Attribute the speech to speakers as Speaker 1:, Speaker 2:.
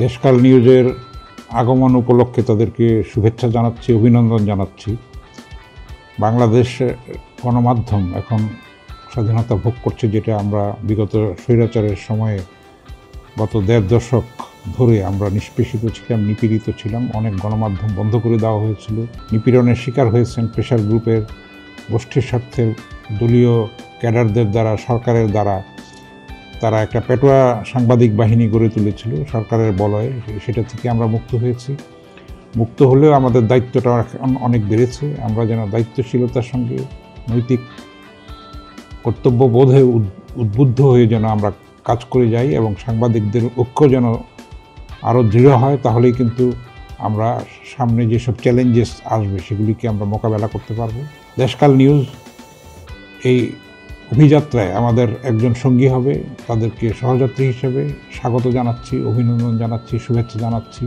Speaker 1: দেশকাল নিউজের আগমন উপলক্ষে তাদেরকে শুভেচ্ছা জানাচ্ছি, অভিনন্দন জানাচ্ছি। বাংলাদেশ গণমাধ্যম এখন স্বাধীনতা ভোগ করছে, যেটা আমরা বিগত স্বৈরাচারের সময়ে গত ১.৫ দশক ধরে আমরা নিষ্পেষিত ছিলাম, নিপীড়িত ছিলাম। অনেক গণমাধ্যম বন্ধ করে দেওয়া হয়েছিল। নিপীড়নের শিকার হয়েছেন প্রেশার গ্রুপের গোষ্ঠীর স্বার্থে, দলীয় ক্যাডারদের দ্বারা, সরকারের দ্বারা। তারা একটা পেটোয়া সাংবাদিক বাহিনী গড়ে তুলেছিল সরকারের বলয়ে। সেটা থেকে আমরা মুক্ত হয়েছি। মুক্ত হলেও আমাদের দায়িত্বটা অনেক বেড়েছে। আমরা যেন দায়িত্বশীলতার সঙ্গে নৈতিক কর্তব্যবোধে উদ্বুদ্ধ হয়ে যেন আমরা কাজ করে যাই এবং সাংবাদিকদের ঐক্য যেন আরও দৃঢ় হয়। তাহলেই কিন্তু আমরা সামনে যেসব চ্যালেঞ্জেস আসবে সেগুলিকে আমরা মোকাবেলা করতে পারব। দেশকাল নিউজ এই অভিযাত্রায় আমাদের একজন সঙ্গী হবে। তাদেরকে সহযাত্রী হিসেবে স্বাগত জানাচ্ছি, অভিনন্দন জানাচ্ছি, শুভেচ্ছা জানাচ্ছি।